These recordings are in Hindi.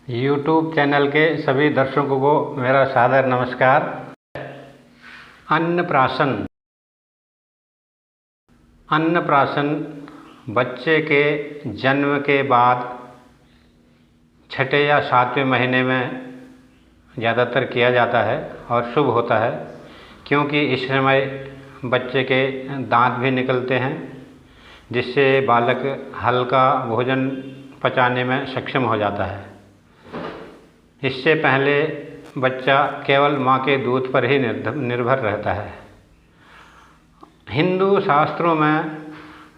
YouTube चैनल के सभी दर्शकों को मेरा सादर नमस्कार। अन्नप्राशन। अन्नप्राशन बच्चे के जन्म के बाद छठे या सातवें महीने में ज़्यादातर किया जाता है और शुभ होता है, क्योंकि इस समय बच्चे के दांत भी निकलते हैं, जिससे बालक हल्का भोजन पचाने में सक्षम हो जाता है। इससे पहले बच्चा केवल माँ के दूध पर ही निर्भर रहता है। हिंदू शास्त्रों में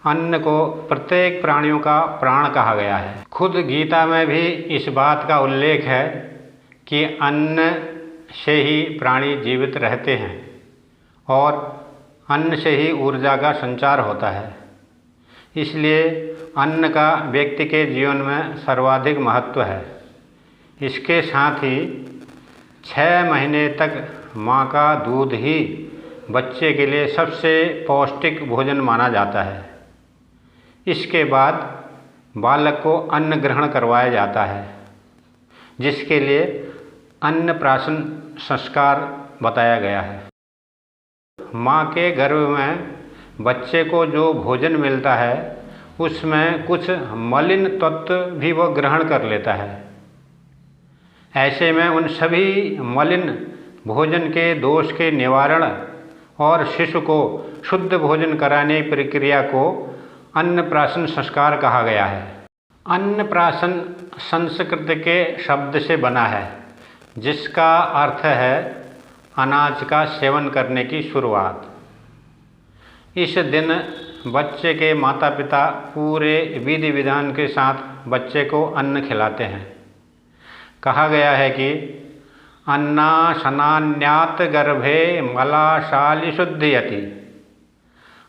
अन्न को प्रत्येक प्राणियों का प्राण कहा गया है। खुद गीता में भी इस बात का उल्लेख है कि अन्न से ही प्राणी जीवित रहते हैं और अन्न से ही ऊर्जा का संचार होता है। इसलिए अन्न का व्यक्ति के जीवन में सर्वाधिक महत्व है। इसके साथ ही 6 महीने तक माँ का दूध ही बच्चे के लिए सबसे पौष्टिक भोजन माना जाता है। इसके बाद बालक को अन्न ग्रहण करवाया जाता है, जिसके लिए अन्नप्राशन संस्कार बताया गया है। माँ के गर्भ में बच्चे को जो भोजन मिलता है उसमें कुछ मलिन तत्व भी वह ग्रहण कर लेता है। ऐसे में उन सभी मलिन भोजन के दोष के निवारण और शिशु को शुद्ध भोजन कराने की प्रक्रिया को अन्नप्राशन संस्कार कहा गया है। अन्नप्राशन संस्कृत के शब्द से बना है, जिसका अर्थ है अनाज का सेवन करने की शुरुआत। इस दिन बच्चे के माता पिता पूरे विधि विधान के साथ बच्चे को अन्न खिलाते हैं। कहा गया है कि अन्नाशनान्यात गर्भे मलाशाली शुद्धयति,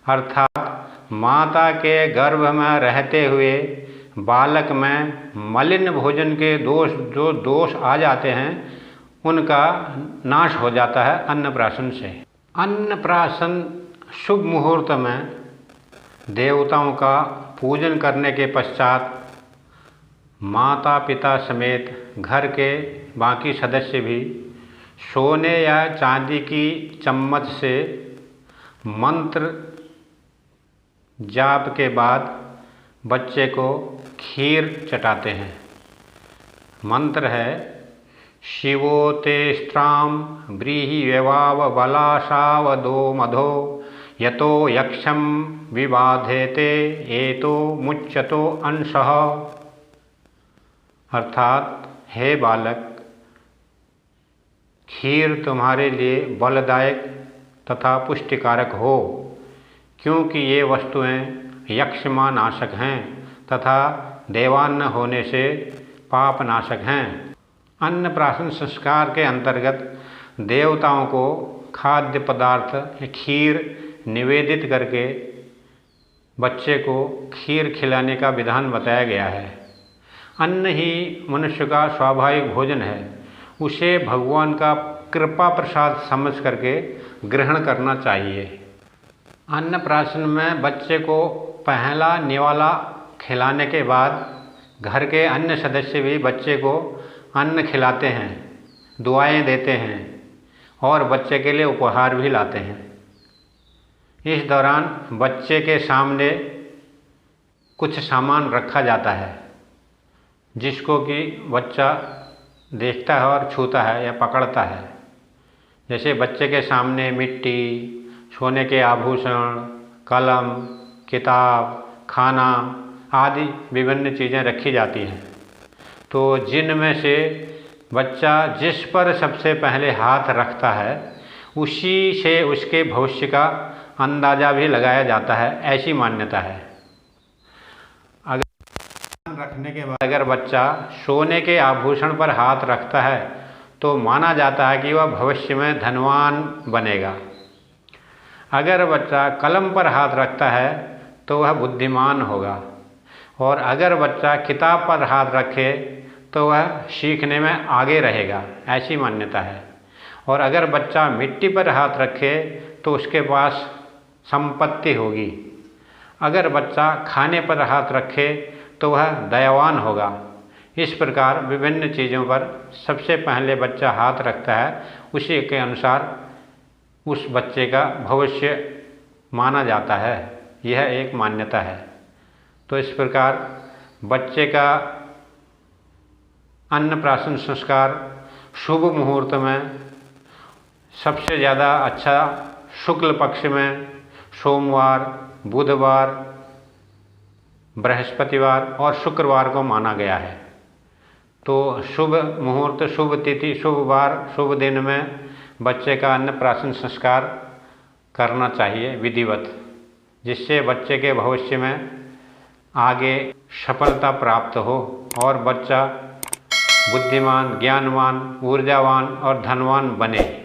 अर्थात माता के गर्भ में रहते हुए बालक में मलिन भोजन के जो दोष आ जाते हैं उनका नाश हो जाता है अन्नप्राशन से। अन्नप्राशन शुभ मुहूर्त में देवताओं का पूजन करने के पश्चात माता पिता समेत घर के बाकी सदस्य भी सोने या चांदी की चम्मच से मंत्र जाप के बाद बच्चे को खीर चटाते हैं। मंत्र है शिवो ते स्त्राम व्रीहि व्यवाव बलाशावदो मधो यतो यक्षम विबाधेते एतो मुच्यतो अंशः, अर्थात हे बालक, खीर तुम्हारे लिए बलदायक तथा पुष्टिकारक हो, क्योंकि ये वस्तुएं यक्षमा नाशक हैं तथा देवान्न होने से पाप नाशक हैं। अन्नप्राशन संस्कार के अंतर्गत देवताओं को खाद्य पदार्थ खीर निवेदित करके बच्चे को खीर खिलाने का विधान बताया गया है। अन्न ही मनुष्य का स्वाभाविक भोजन है, उसे भगवान का कृपा प्रसाद समझ करके ग्रहण करना चाहिए। अन्नप्राशन में बच्चे को पहला निवाला खिलाने के बाद घर के अन्य सदस्य भी बच्चे को अन्न खिलाते हैं, दुआएं देते हैं और बच्चे के लिए उपहार भी लाते हैं। इस दौरान बच्चे के सामने कुछ सामान रखा जाता है, जिसको कि बच्चा देखता है और छूता है या पकड़ता है। जैसे बच्चे के सामने मिट्टी, सोने के आभूषण, कलम, किताब, खाना आदि विभिन्न चीज़ें रखी जाती हैं। तो जिनमें से बच्चा जिस पर सबसे पहले हाथ रखता है उसी से उसके भविष्य का अंदाज़ा भी लगाया जाता है, ऐसी मान्यता है। रखने के बाद अगर बच्चा सोने के आभूषण पर हाथ रखता है तो माना जाता है कि वह भविष्य में धनवान बनेगा। अगर बच्चा कलम पर हाथ रखता है तो वह बुद्धिमान होगा, और अगर बच्चा किताब पर हाथ रखे तो वह सीखने में आगे रहेगा, ऐसी मान्यता है। और अगर बच्चा मिट्टी पर हाथ रखे तो उसके पास संपत्ति होगी। अगर बच्चा खाने पर हाथ रखे तो वह दयावान होगा। इस प्रकार विभिन्न चीज़ों पर सबसे पहले बच्चा हाथ रखता है, उसी के अनुसार उस बच्चे का भविष्य माना जाता है। यह एक मान्यता है। तो इस प्रकार बच्चे का अन्नप्राशन संस्कार शुभ मुहूर्त में सबसे ज़्यादा अच्छा शुक्ल पक्ष में सोमवार, बुधवार, बृहस्पतिवार और शुक्रवार को माना गया है। तो शुभ मुहूर्त, शुभ तिथि, शुभ वार, शुभ दिन में बच्चे का अन्नप्राशन संस्कार करना चाहिए विधिवत, जिससे बच्चे के भविष्य में आगे सफलता प्राप्त हो और बच्चा बुद्धिमान, ज्ञानवान, ऊर्जावान और धनवान बने।